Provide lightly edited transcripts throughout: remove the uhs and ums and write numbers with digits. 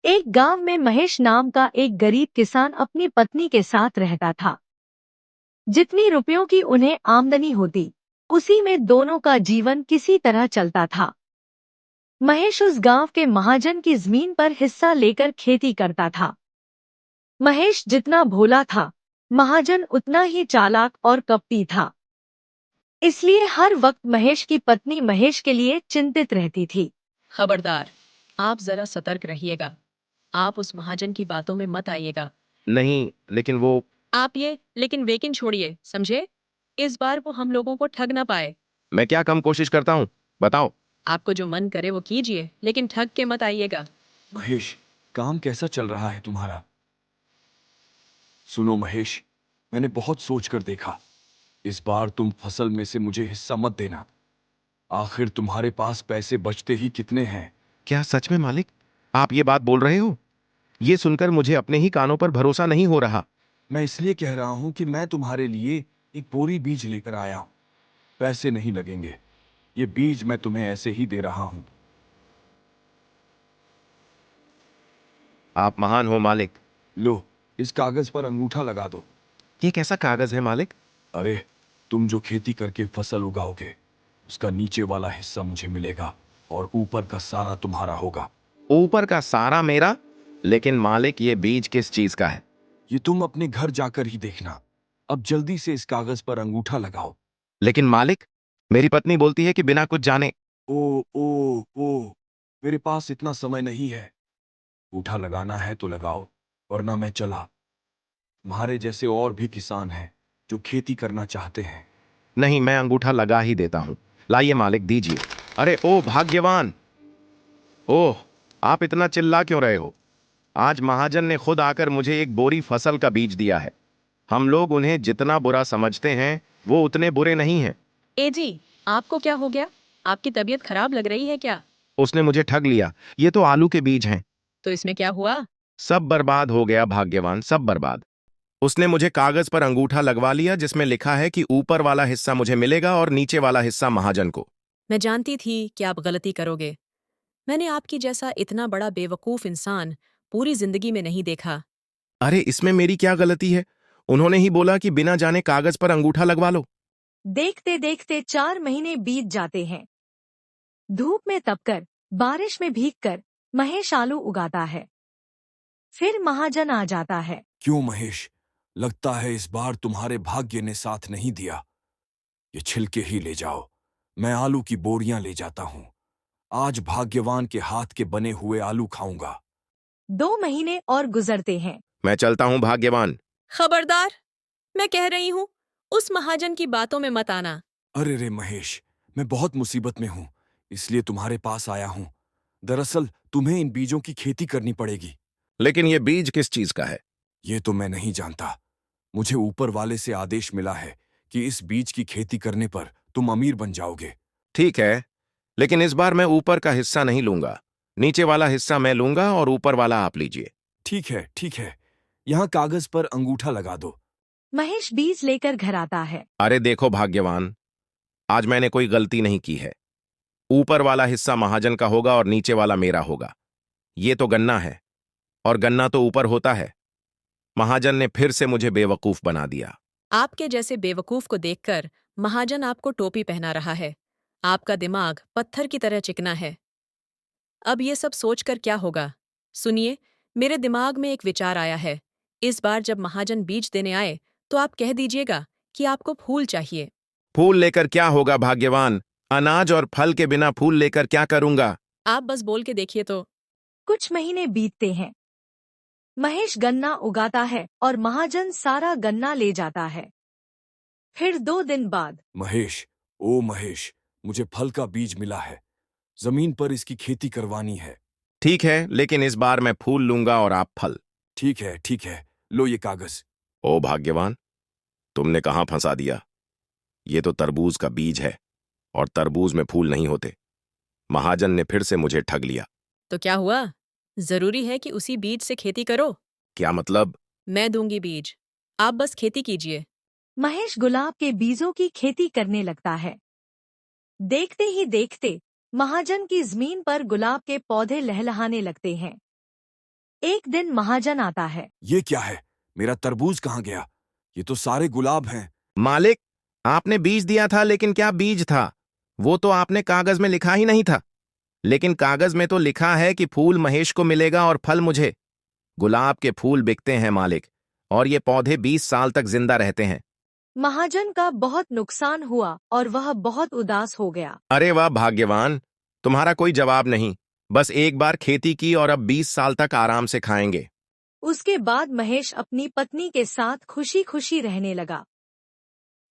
एक गांव में महेश नाम का एक गरीब किसान अपनी पत्नी के साथ रहता था। जितनी रुपयों की उन्हें आमदनी होती, उसी में दोनों का जीवन किसी तरह चलता था। महेश उस गांव के महाजन की जमीन पर हिस्सा लेकर खेती करता था। महेश जितना भोला था, महाजन उतना ही चालाक और कपटी था। इसलिए हर वक्त महेश की पत्नी महेश के लिए चिंतित रहती थी। खबरदार, आप जरा सतर्क रहिएगा। आप उस महाजन की बातों में मत आइएगा। नहीं, लेकिन वो। आप ये लेकिन वेकिन छोड़िए, समझे? इस बार वो हम लोगों को ठग ना पाए। मैं क्या कम कोशिश करता हूँ, बताओ। आपको जो मन करे वो कीजिए, लेकिन ठग के मत आइएगा। महेश, काम कैसा चल रहा है तुम्हारा? सुनो महेश, मैंने बहुत सोच कर देखा। इस बार तुम फसल में से मुझे हिस्सा मत देना। आखिर तुम्हारे पास पैसे बचते ही कितने हैं? क्या सच में मालिक, आप ये बात बोल रहे हो? ये सुनकर मुझे अपने ही कानों पर भरोसा नहीं हो रहा। मैं इसलिए कह रहा हूं कि मैं तुम्हारे लिए एक बोरी बीज लेकर आया हूं। पैसे नहीं लगेंगे। ये बीज मैं तुम्हें ऐसे ही दे रहा हूं। आप महान हो मालिक। लो, इस कागज पर अंगूठा लगा दो। ये कैसा कागज है मालिक? अरे, तुम जो खेती करके फसल उगाओगे, उसका नीचे वाला हिस्सा मुझे मिलेगा और ऊपर का सारा तुम्हारा होगा। ऊपर का सारा मेरा? लेकिन मालिक, ये बीज किस चीज का है? ये तुम अपने घर जाकर ही देखना। अब जल्दी से इस कागज पर अंगूठा लगाओ। लेकिन मालिक, मेरी पत्नी बोलती है कि बिना कुछ जाने। ओ ओ ओ, मेरे पास इतना समय नहीं है। अंगूठा लगाना है तो लगाओ, वरना मैं चला। तुम्हारे जैसे और भी किसान हैं जो खेती करना चाहते हैं। नहीं, मैं अंगूठा लगा ही देता हूँ। लाइए मालिक, दीजिए। अरे ओ भाग्यवान! ओह, आप इतना चिल्ला क्यों रहे हो? आज महाजन ने खुद आकर मुझे एक बोरी फसल का बीज दिया है। हम लोग उन्हें जितना बुरा समझते हैं, वो उतने बुरे नहीं हैं। ए जी, आपको क्या हो गया? आपकी तबीयत खराब लग रही है क्या? उसने मुझे ठग लिया। ये तो आलू के बीज हैं। तो इसमें क्या हुआ? सब बर्बाद हो गया भाग्यवान, सब बर्बाद। उसने मुझे कागज पर अंगूठा लगवा लिया जिसमें लिखा है कि ऊपर वाला हिस्सा मुझे मिलेगा और नीचे वाला हिस्सा महाजन को। मैं जानती थी कि आप गलती करोगे। मैंने आपकी जैसा इतना बड़ा बेवकूफ इंसान पूरी जिंदगी में नहीं देखा। अरे, इसमें मेरी क्या गलती है? उन्होंने ही बोला कि बिना जाने कागज पर अंगूठा लगवा लो। देखते देखते 4 महीने बीत जाते हैं। धूप में तपकर, बारिश में भीगकर महेश आलू उगाता है। फिर महाजन आ जाता है। क्यों महेश, लगता है इस बार तुम्हारे भाग्य ने साथ नहीं दिया। ये छिलके ही ले जाओ, मैं आलू की बोरियां ले जाता हूं। आज भाग्यवान के हाथ के बने हुए आलू खाऊंगा। 2 महीने और गुजरते हैं। मैं चलता हूं भाग्यवान। खबरदार! मैं कह रही हूँ, उस महाजन की बातों में मत आना। अरे रे महेश, मैं बहुत मुसीबत में हूं, इसलिए तुम्हारे पास आया हूं। दरअसल तुम्हें इन बीजों की खेती करनी पड़ेगी। लेकिन ये बीज किस चीज का है? ये तो मैं नहीं जानता। मुझे ऊपर वाले से आदेश मिला है कि इस बीज की खेती करने पर तुम अमीर बन जाओगे। ठीक है, लेकिन इस बार मैं ऊपर का हिस्सा नहीं लूंगा। नीचे वाला हिस्सा मैं लूंगा और ऊपर वाला आप लीजिए। ठीक है, ठीक है। यहाँ कागज पर अंगूठा लगा दो। महेश बीज लेकर घर आता है। अरे देखो भाग्यवान, आज मैंने कोई गलती नहीं की है। ऊपर वाला हिस्सा महाजन का होगा और नीचे वाला मेरा होगा। ये तो गन्ना है, और गन्ना तो ऊपर होता है। महाजन ने फिर से मुझे बेवकूफ बना दिया। आपके जैसे बेवकूफ को देखकर महाजन आपको टोपी पहना रहा है। आपका दिमाग पत्थर की तरह चिकना है। अब ये सब सोचकर क्या होगा? सुनिए, मेरे दिमाग में एक विचार आया है। इस बार जब महाजन बीज देने आए, तो आप कह दीजिएगा कि आपको फूल चाहिए। फूल लेकर क्या होगा भाग्यवान? अनाज और फल के बिना फूल लेकर क्या करूंगा? आप बस बोल के देखिए तो। कुछ महीने बीतते हैं। महेश गन्ना उगाता है और महाजन सारा गन्ना ले जाता है। फिर 2 दिन बाद महेश, ओ महेश, मुझे फल का बीज मिला है। जमीन पर इसकी खेती करवानी है। ठीक है, लेकिन इस बार मैं फूल लूंगा और आप फल। ठीक है, ठीक है। लो ये कागज। ओ भाग्यवान, तुमने कहां फंसा दिया? ये तो तरबूज का बीज है, और तरबूज में फूल नहीं होते। महाजन ने फिर से मुझे ठग लिया। तो क्या हुआ? जरूरी है कि उसी बीज से खेती करो। क्या मतलब? मैं दूंगी बीज, आप बस खेती कीजिए। महेश गुलाब के बीजों की खेती करने लगता है। देखते ही देखते महाजन की जमीन पर गुलाब के पौधे लहलहाने लगते हैं। एक दिन महाजन आता है। ये क्या है? मेरा तरबूज कहाँ गया? ये तो सारे गुलाब हैं। मालिक, आपने बीज दिया था, लेकिन क्या बीज था? वो तो आपने कागज में लिखा ही नहीं था। लेकिन कागज में तो लिखा है कि फूल महेश को मिलेगा और फल मुझे। गुलाब के फूल बिकते हैं मालिक, और ये पौधे 20 साल तक जिंदा रहते हैं। महाजन का बहुत नुकसान हुआ और वह बहुत उदास हो गया। अरे वाह भाग्यवान, तुम्हारा कोई जवाब नहीं। बस एक बार खेती की और अब 20 साल तक आराम से खाएंगे। उसके बाद महेश अपनी पत्नी के साथ खुशी खुशी रहने लगा।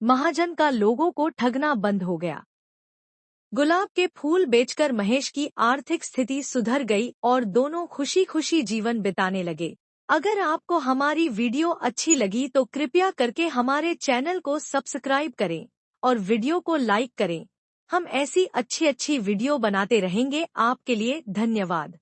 महाजन का लोगों को ठगना बंद हो गया। गुलाब के फूल बेचकर महेश की आर्थिक स्थिति सुधर गई और दोनों खुशी खुशी जीवन बिताने लगे। अगर आपको हमारी वीडियो अच्छी लगी तो कृपया करके हमारे चैनल को सब्सक्राइब करें और वीडियो को लाइक करें। हम ऐसी अच्छी अच्छी वीडियो बनाते रहेंगे। आपके लिए धन्यवाद।